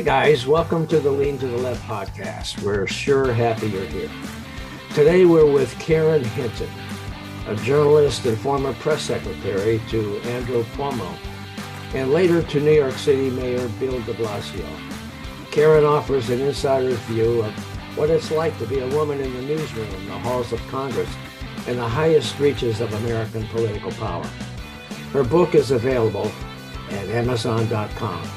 guys, welcome to the Lean to the Left podcast. We're sure happy you're here. Today we're with Karen Hinton, a journalist and former press secretary to Andrew Cuomo, and later to New York City Mayor Bill de Blasio. Karen offers an insider's view of what it's like to be a woman in the newsroom, the halls of Congress, and the highest reaches of American political power. Her book is available at Amazon.com.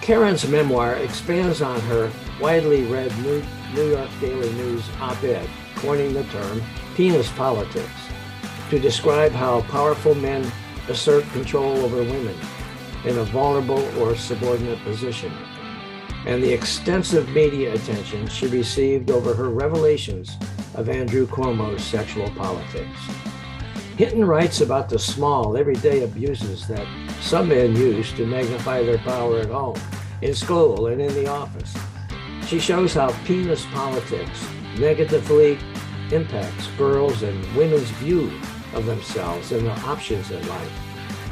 Karen's memoir expands on her widely read New York Daily News op-ed, coining the term penis politics, to describe how powerful men assert control over women in a vulnerable or subordinate position, and the extensive media attention she received over her revelations of Andrew Cuomo's sexual politics. Hinton writes about the small, everyday abuses that some men use to magnify their power at home, in school, and in the office. She shows how penis politics negatively impacts girls' and women's view of themselves and their options in life,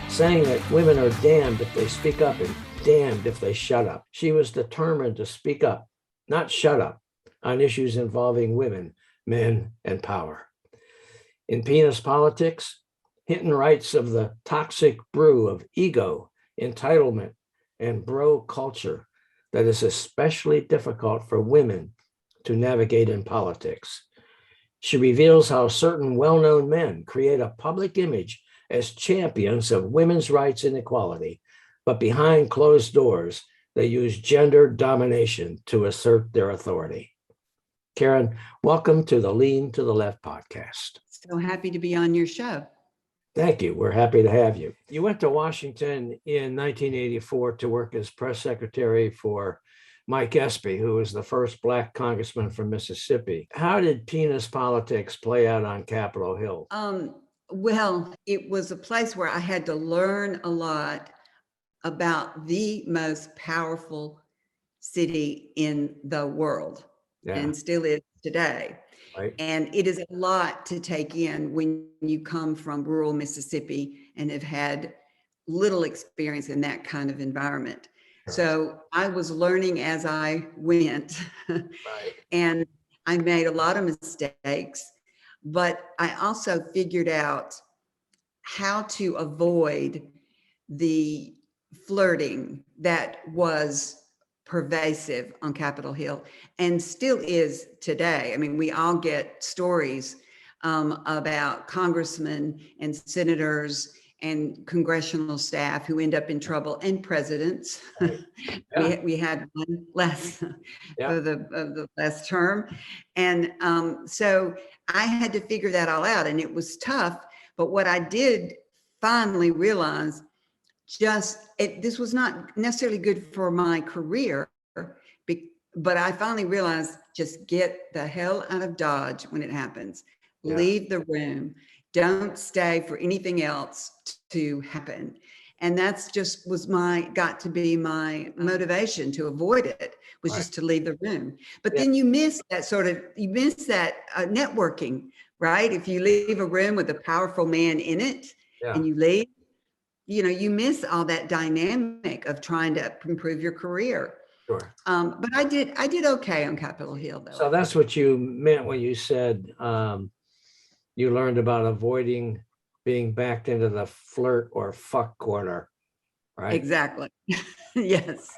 saying that women are damned if they speak up and damned if they shut up. She was determined to speak up, not shut up, on issues involving women, men, and power. In Penis Politics, Hinton writes of the toxic brew of ego, entitlement, and bro culture that is especially difficult for women to navigate in politics. She reveals how certain well-known men create a public image as champions of women's rights and equality, but behind closed doors, they use gender domination to assert their authority. Karen, welcome to the Lean to the Left podcast. So happy to be on your show. Thank you. We're happy to have you. You went to Washington in 1984 to work as press secretary for Mike Espy, who was the first Black congressman from Mississippi. How did penis politics play out on Capitol Hill? Well, it was a place where I had to learn a lot about the most powerful city in the world, and still is today. Right. And it is a lot to take in when you come from rural Mississippi and have had little experience in that kind of environment. Right. So I was learning as I went, right. And I made a lot of mistakes, but I also figured out how to avoid the flirting that was pervasive on Capitol Hill and still is today. I mean, we all get stories about congressmen and senators and congressional staff who end up in trouble, and presidents. Right. Yeah. we had one last for the last term. And so I had to figure that all out, and it was tough. But what I did finally realize, this was not necessarily good for my career, but I finally realized, just get the hell out of Dodge when it happens. Yeah. Leave the room. Don't stay for anything else to happen. And that's just got to be my motivation to avoid it, was just to leave the room. But then you miss that networking, right? If you leave a room with a powerful man in it and you leave, you miss all that dynamic of trying to improve your career. Sure. But I did okay on Capitol Hill, though. So that's what you meant when you said you learned about avoiding being backed into the flirt or fuck corner, right? Exactly. Yes.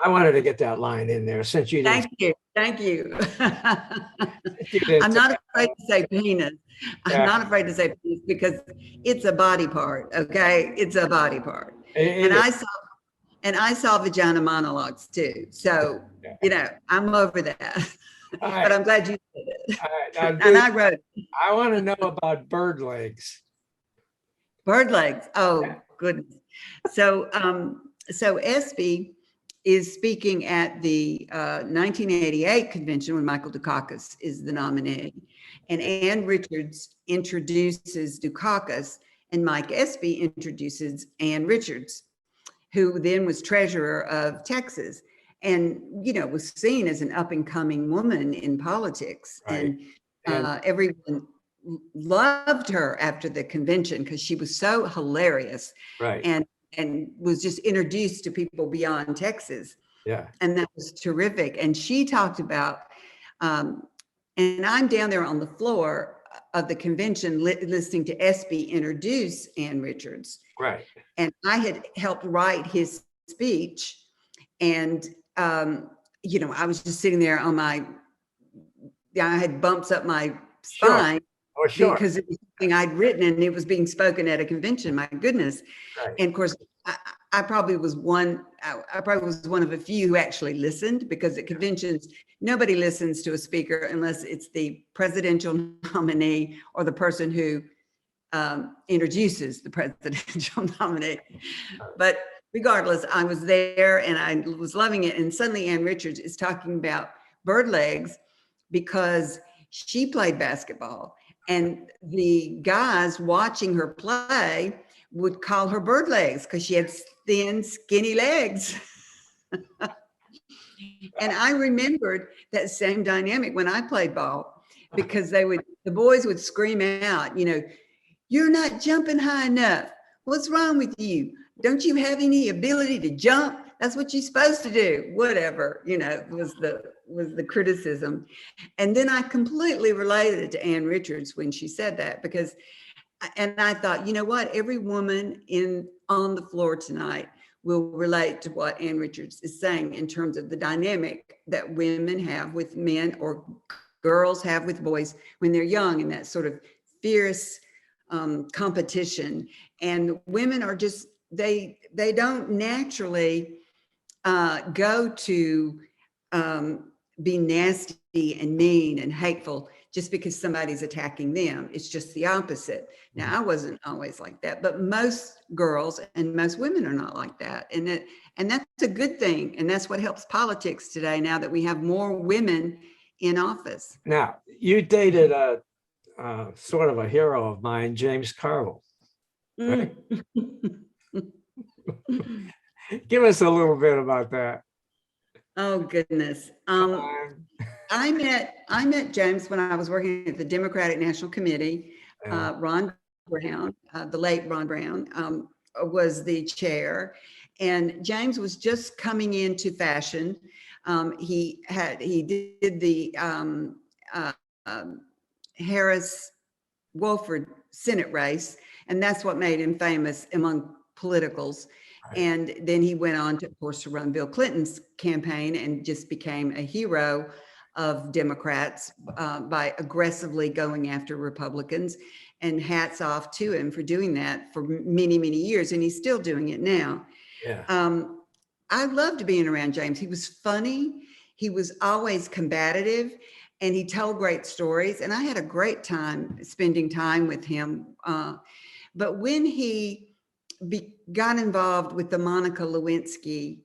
I wanted to get that line in there since you didn't. Thank you. I'm not afraid to say penis. I'm not afraid to say penis because it's a body part. Okay, it's a body part. And I saw vagina monologues too. So I'm over that. Right. But I'm glad you did it. Right. Now, and I wrote it. I want to know about bird legs. Bird legs. Oh, goodness. So Espy is speaking at the 1988 convention when Michael Dukakis is the nominee. And Ann Richards introduces Dukakis, and Mike Espy introduces Ann Richards, who then was treasurer of Texas and, was seen as an up and coming woman in politics. Right. And everyone loved her after the convention because she was so hilarious. Right. And was just introduced to people beyond Texas. Yeah. And that was terrific. And she talked about, and I'm down there on the floor of the convention listening to Espy introduce Ann Richards. Right. And I had helped write his speech. And, you know, I was just sitting there on I had bumps up my spine. Oh, sure. Because it was something I'd written and it was being spoken at a convention, my goodness. Right. And of course, I probably was one of a few who actually listened, because at conventions, nobody listens to a speaker unless it's the presidential nominee or the person who introduces the presidential nominee. But regardless, I was there and I was loving it. And suddenly Ann Richards is talking about bird legs because she played basketball. And the guys watching her play would call her bird legs because she had thin, skinny legs. And I remembered that same dynamic when I played ball, because the boys would scream out, you know, "You're not jumping high enough. What's wrong with you? Don't you have any ability to jump? That's what you're supposed to do." Whatever, you know, was the criticism. And then I completely related to Ann Richards when she said that, because, and I thought, you know what, every woman on the floor tonight will relate to what Ann Richards is saying in terms of the dynamic that women have with men, or girls have with boys when they're young, and that sort of fierce competition. And women are just, they don't naturally go to be nasty and mean and hateful just because somebody's attacking them. It's just the opposite. Now, I wasn't always like that, but most girls and most women are not like that. And that's a good thing. And that's what helps politics today, now that we have more women in office. Now, you dated a sort of a hero of mine, James Carville. Right? Give us a little bit about that. Oh, goodness. I met James when I was working at the Democratic National Committee. Ron Brown, the late Ron Brown, was the chair, and James was just coming into fashion. He did the Harris-Wofford Senate race, and that's what made him famous among politicals. Right. And then he went on to, of course, to run Bill Clinton's campaign and just became a hero of Democrats by aggressively going after Republicans. And hats off to him for doing that for many, many years. And he's still doing it now. Yeah. I loved being around James. He was funny. He was always combative, and he told great stories. And I had a great time spending time with him. But when he got involved with the Monica Lewinsky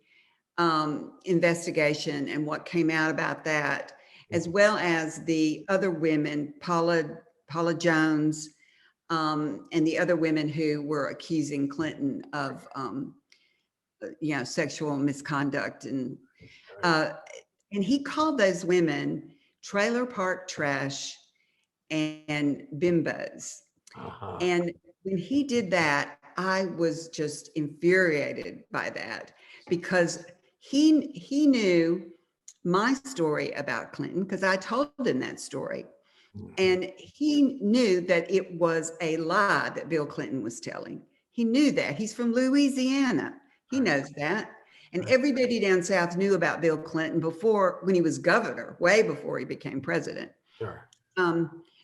investigation and what came out about that, as well as the other women, Paula Jones, and the other women who were accusing Clinton of, sexual misconduct, and he called those women trailer park trash and bimbos. Uh-huh. And when he did that, I was just infuriated by that, because he knew my story about Clinton, because I told him that story. And he knew that it was a lie that Bill Clinton was telling. He knew that. He's from Louisiana. He knows that. And everybody down south knew about Bill Clinton when he was governor, way before he became president. Sure.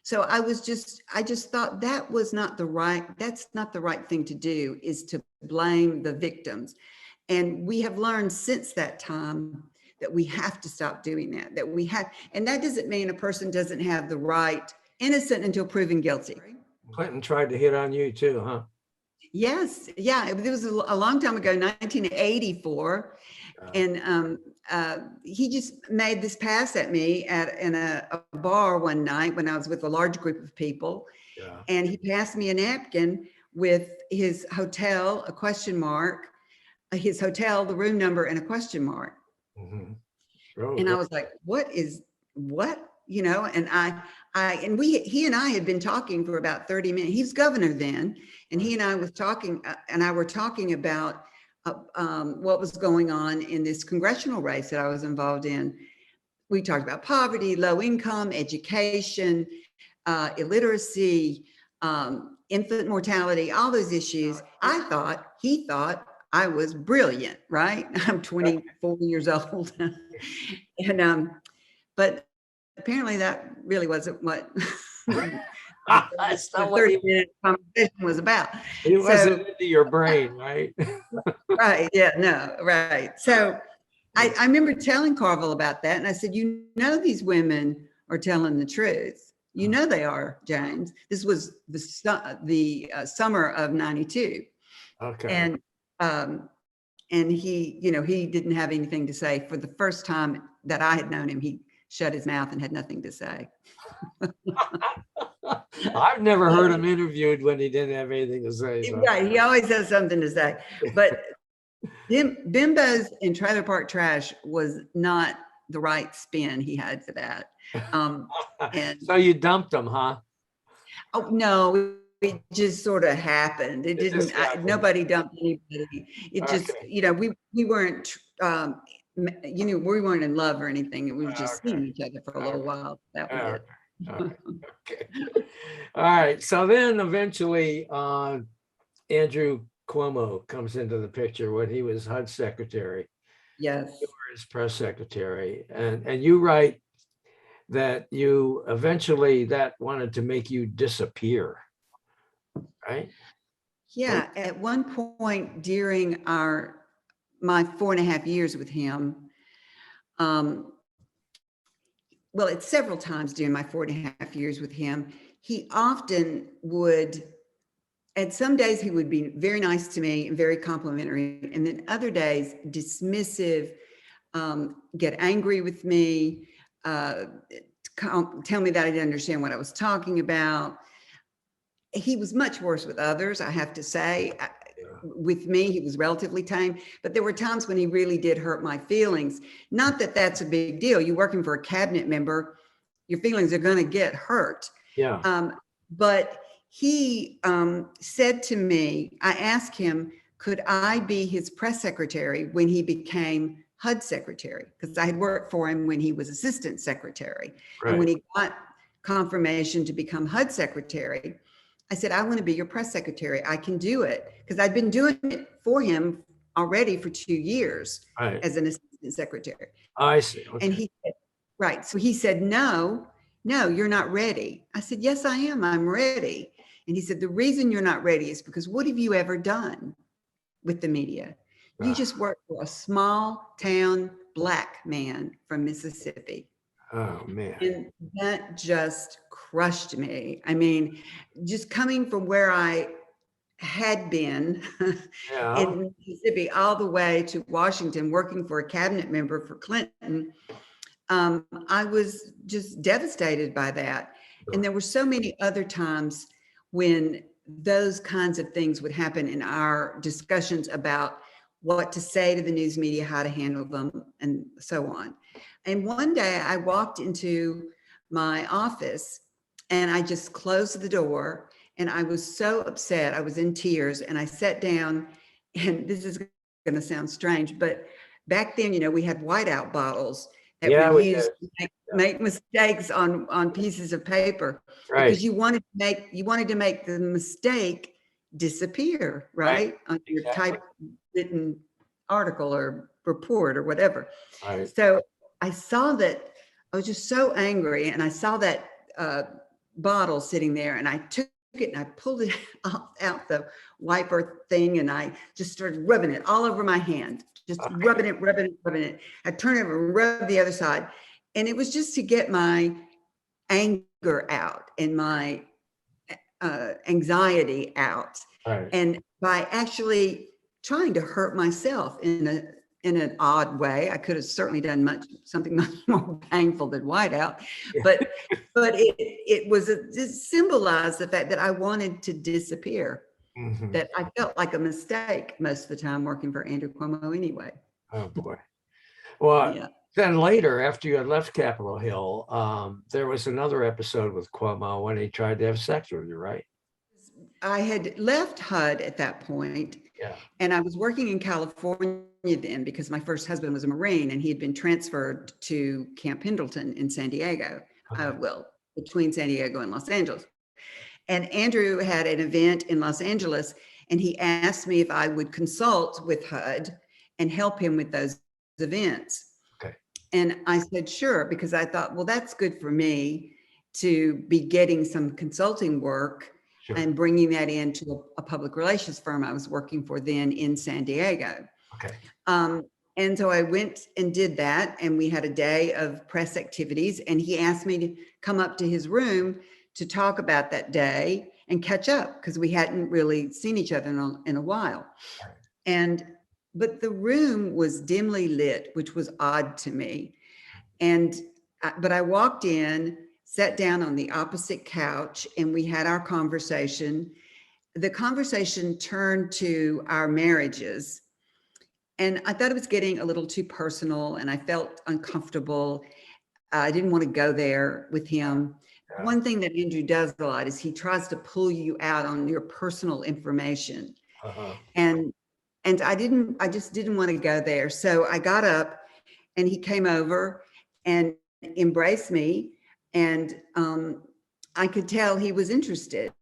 So I just thought that's not the right thing to do, is to blame the victims. And we have learned since that time that we have to stop doing that, and that doesn't mean a person doesn't have the right, innocent until proven guilty. Clinton tried to hit on you too, huh? Yes. Yeah. It was a long time ago, 1984. And he just made this pass at me in a bar one night when I was with a large group of people. Yeah. And he passed me a napkin with his hotel, a question mark, his hotel, the room number, and a question mark. Mm-hmm. Oh, and I was like, what? And he and I had been talking for about 30 minutes. He was governor then. And he and I was talking, and I were talking about what was going on in this congressional race that I was involved in. We talked about poverty, low income, education, illiteracy, infant mortality, all those issues. He thought I was brilliant, right? I'm 24 years old. And, but apparently that really wasn't what That's the not what 30-minute conversation was about. it wasn't into your brain, right? Right. Yeah, no, right. So I remember telling Carville about that. And I said, you know, these women are telling the truth. You know, they are, James. This was the summer of 92. Okay. And he, you know, he didn't have anything to say. For the first time that I had known him, he shut his mouth and had nothing to say. I've never heard him interviewed when he didn't have anything to say. So. Right. He always has something to say. But Bimbos and Trailer Park Trash was not the right spin he had for that. And so you dumped him, huh? oh no, it just sort of happened. It didn't. Nobody dumped anybody. It just, you know, we weren't, you know, we weren't in love or anything. We were just seeing each other for a little while. That was it. Okay. All right. So then eventually, Andrew Cuomo comes into the picture when he was HUD Secretary. Yes. You were his press secretary. And you write that you eventually that wanted to make you disappear, right? Yeah. At one point during my 4.5 years with him, well, it's several times during my 4.5 years with him, he often would, and some days he would be very nice to me and very complimentary, and then other days dismissive, get angry with me, tell me that I didn't understand what I was talking about. He was much worse with others, I have to say. With me, he was relatively tame, but there were times when he really did hurt my feelings. Not that that's a big deal. You're working for a cabinet member, your feelings are going to get hurt. Yeah. But he said to me, I asked him, could I be his press secretary when he became HUD secretary? Because I had worked for him when he was assistant secretary. Right. And when he got confirmation to become HUD secretary, I said, I want to be your press secretary. I can do it. Because I'd been doing it for him already for 2 years as an assistant secretary. I see. Okay. And he said, right. So he said, no, you're not ready. I said, yes, I am. I'm ready. And he said, the reason you're not ready is because what have you ever done with the media? You just work for a small town Black man from Mississippi. Oh, man. And that just crushed me. I mean, just coming from where I had been in Mississippi all the way to Washington, working for a cabinet member for Clinton, I was just devastated by that. And there were so many other times when those kinds of things would happen in our discussions about what to say to the news media, how to handle them, and so on. And one day I walked into my office and I just closed the door and I was so upset. I was in tears and I sat down, and this is going to sound strange, but back then, you know, we had whiteout bottles that we used to make mistakes on pieces of paper, because you wanted to make the mistake disappear, right? On your typewritten article or report or whatever. So I saw that, I was just so angry, and I saw that bottle sitting there, and I took it and I pulled it out the wiper thing, and I just started rubbing it all over my hand, just rubbing it. I turn it over and rub the other side. And it was just to get my anger out and my anxiety out. And by actually trying to hurt myself in an odd way. I could have certainly done something much more painful than whiteout, but it symbolized the fact that I wanted to disappear, that I felt like a mistake most of the time working for Andrew Cuomo anyway. Oh boy. Well, then later, after you had left Capitol Hill, there was another episode with Cuomo when he tried to have sex with you, right? I had left HUD at that point, Yeah. and I was working in California then because my first husband was a Marine and he had been transferred to Camp Pendleton in San Diego. Okay. Well, between San Diego and Los Angeles. And Andrew had an event in Los Angeles, and he asked me if I would consult with HUD and help him with those events. Okay. And I said, sure, because I thought, well, that's good for me to be getting some consulting work. Sure. And bringing that into a public relations firm I was working for then in San Diego. Okay. And so I went and did that, and we had a day of press activities, and he asked me to come up to his room to talk about that day and catch up because we hadn't really seen each other in a while. But the room was dimly lit, which was odd to me. But I walked in, sat down on the opposite couch, and we had our conversation. The conversation turned to our marriages. And I thought it was getting a little too personal, and I felt uncomfortable. I didn't want to go there with him. Yeah. One thing that Andrew does a lot is he tries to pull you out on your personal information. Uh-huh. And I just didn't want to go there. So I got up, and he came over and embraced me. And I could tell he was interested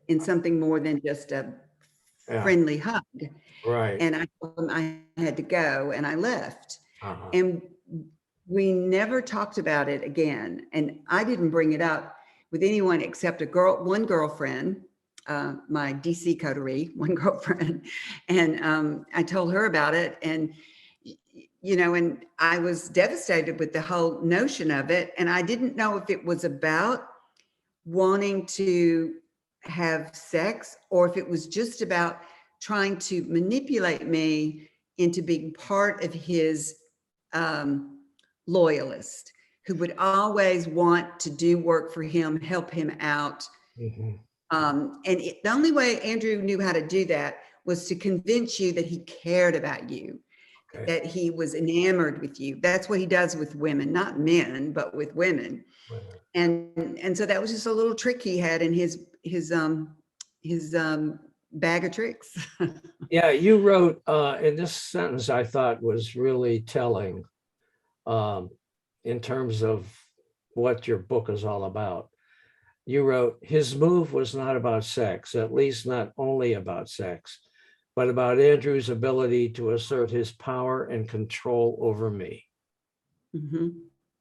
in something more than just a friendly hug. Right. And I told him I had to go, and I left. Uh-huh. And we never talked about it again. And I didn't bring it up with anyone except one girlfriend, my DC coterie, one girlfriend. And I told her about it. And and I was devastated with the whole notion of it. And I didn't know if it was about wanting to have sex or if it was just about trying to manipulate me into being part of his loyalist who would always want to do work for him, help him out. Mm-hmm. The only way Andrew knew how to do that was to convince you that he cared about you. Okay. That he was enamored with you. That's what he does with women, not men, but with women. And so that was just a little trick he had in his bag of tricks. Yeah, you wrote in this sentence I thought was really telling in terms of what your book is all about. You wrote, his move was not about sex, at least not only about sex, but about Andrew's ability to assert his power and control over me. Mm-hmm.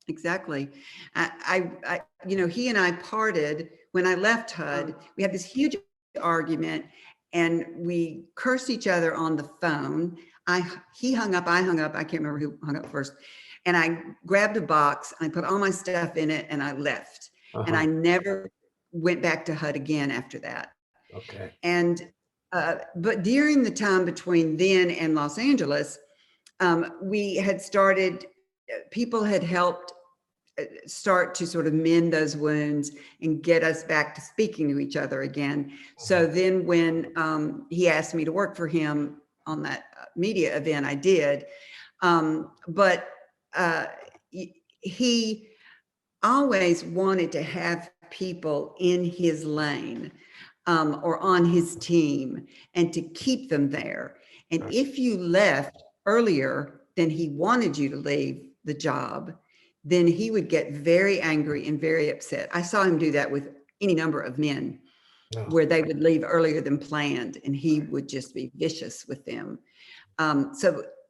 Exactly. I he and I parted when I left HUD. We had this huge argument, and we cursed each other on the phone. He hung up, I hung up. I can't remember who hung up first. And I grabbed a box, and I put all my stuff in it, and I left. Uh-huh. And I never went back to HUD again after that. Okay. And but during the time between then and Los Angeles, we had started, people had helped start to sort of mend those wounds and get us back to speaking to each other again. So then when he asked me to work for him on that media event, I did. But he always wanted to have people in his lane or on his team and to keep them there. And if you left earlier than he wanted you to leave the job, then he would get very angry and very upset. I saw him do that with any number of men where they would leave earlier than planned, and he would just be vicious with them.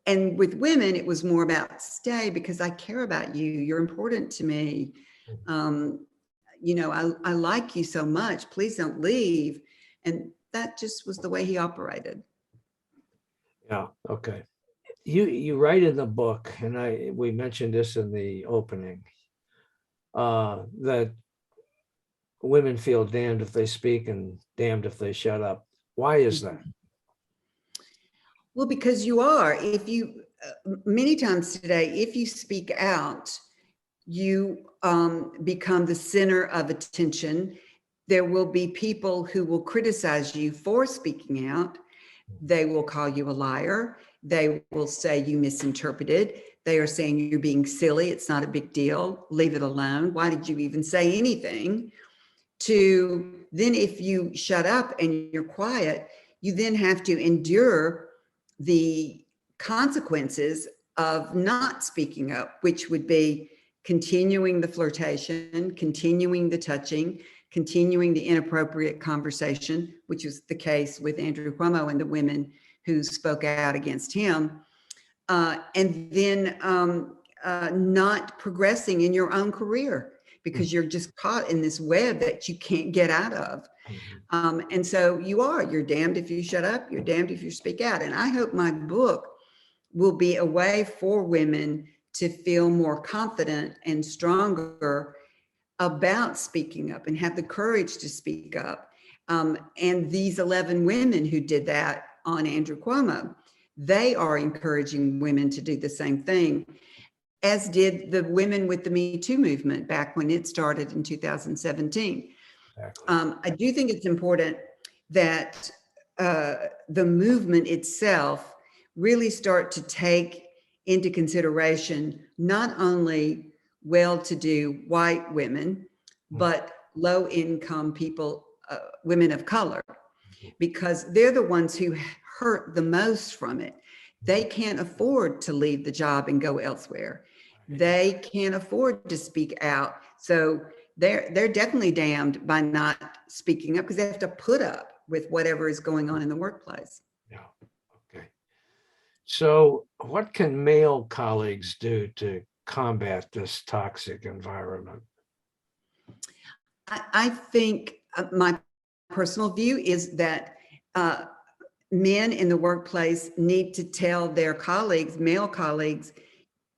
And with women, it was more about stay because I care about you. You're important to me. I like you so much. Please don't leave. And that just was the way he operated. Yeah. Okay. You write in the book, and we mentioned this in the opening, that women feel damned if they speak and damned if they shut up. Why is that? Well, because you are. If you, many times today, if you speak out, you become the center of attention. There will be people who will criticize you for speaking out. They will call you a liar. They will say you misinterpreted. They are saying you're being silly. It's not a big deal. Leave it alone. Why did you even say anything? to then if you shut up and you're quiet, you then have to endure the consequences of not speaking up, which would be continuing the flirtation, continuing the touching, continuing the inappropriate conversation, which was the case with Andrew Cuomo and the women who spoke out against him, and then not progressing in your own career because you're just caught in this web that you can't get out of. And so you're damned if you shut up, you're damned if you speak out. And I hope my book will be a way for women to feel more confident and stronger about speaking up and have the courage to speak up. And these 11 women who did that on Andrew Cuomo, they are encouraging women to do the same thing, as did the women with the Me Too movement back when it started in 2017. Exactly. I do think it's important that the movement itself really start to take into consideration not only well-to-do white women, but low-income people, women of color, because they're the ones who hurt the most from it. They can't afford to leave the job and go elsewhere. They can't afford to speak out. So they're definitely damned by not speaking up because they have to put up with whatever is going on in the workplace. Yeah. Okay. So what can male colleagues do to combat this toxic environment? I think my personal view is that men in the workplace need to tell their colleagues, male colleagues,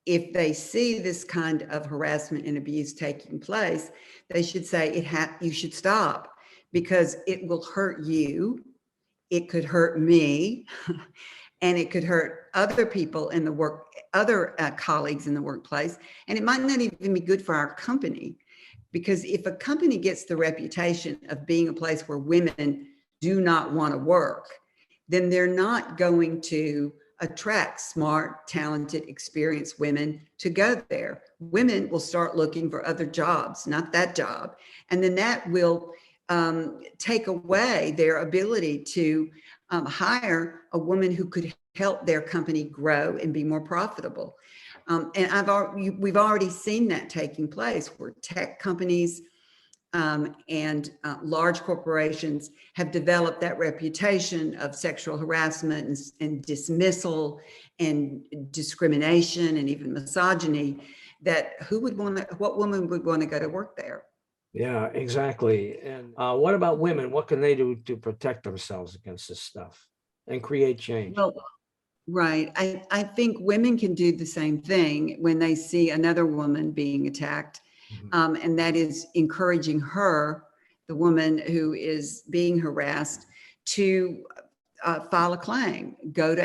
if they see this kind of harassment and abuse taking place, they should say you should stop because it will hurt you. It could hurt me, and it could hurt other people in the work, other colleagues in the workplace, and it might not even be good for our company. Because if a company gets the reputation of being a place where women do not want to work, then they're not going to attract smart, talented, experienced women to go there. Women will start looking for other jobs, not that job. And then that will take away their ability to hire a woman who could help their company grow and be more profitable. And we've already seen that taking place where tech companies and large corporations have developed that reputation of sexual harassment and dismissal and discrimination and even misogyny, that what woman would want to go to work there? Yeah, exactly. And what about women? What can they do to protect themselves against this stuff and create change? Well, right. I think women can do the same thing when they see another woman being attacked. And that is encouraging her, the woman who is being harassed, to file a claim, go to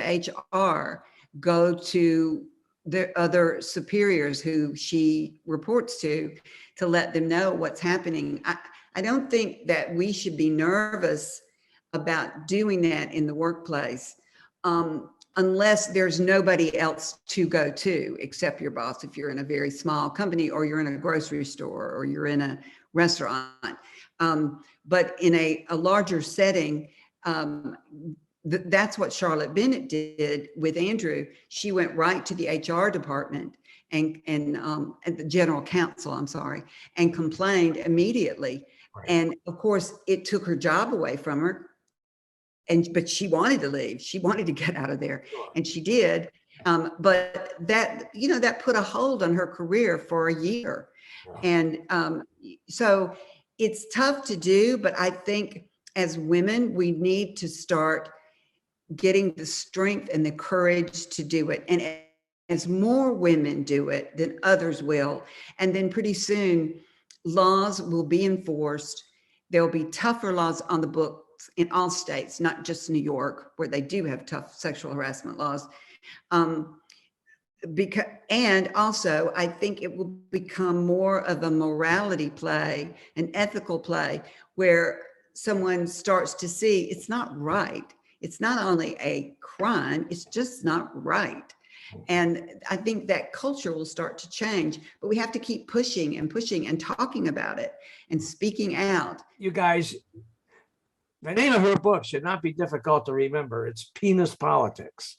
HR, go to the other superiors who she reports to let them know what's happening. I don't think that we should be nervous about doing that in the workplace. Unless there's nobody else to go to except your boss, if you're in a very small company or you're in a grocery store or you're in a restaurant. But in a larger setting, that's what Charlotte Bennett did with Andrew. She went right to the HR department and the general counsel, I'm sorry, and complained immediately. Right. And of course, it took her job away from her. But she wanted to leave. She wanted to get out of there, and she did. But that put a hold on her career for a year. Wow. And so it's tough to do, but I think as women, we need to start getting the strength and the courage to do it. And as more women do it, then others will. And then pretty soon, laws will be enforced. There'll be tougher laws on the books in all states, not just New York, where they do have tough sexual harassment laws. And also, I think it will become more of a morality play, an ethical play, where someone starts to see it's not right. It's not only a crime, it's just not right. And I think that culture will start to change, but we have to keep pushing and talking about it and speaking out. You guys, the name of her book should not be difficult to remember. It's Penis Politics.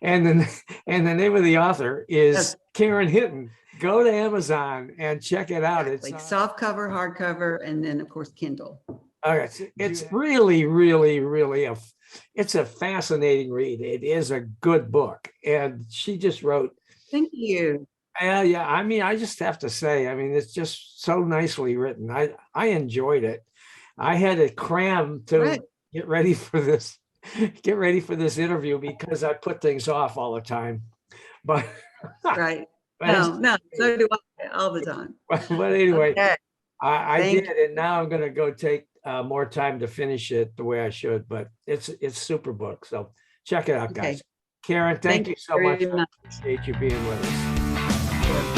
and the name of the author is Yes. Karen Hinton. Go to Amazon and check it out. Exactly. It's soft cover, hardcover, and then of course Kindle. It's really, really, really it's a fascinating read. It is a good book, and she just wrote. Thank you. Yeah. I mean, I just have to say, I mean, it's just so nicely written. I enjoyed it. I had to cram to get ready for this interview because I put things off all the time. But right. No, so do I all the time. But anyway, okay. I did, and now I'm going to go take more time to finish it the way I should. But it's super book, so check it out, guys. Karen, thank you so much. I appreciate you being with us.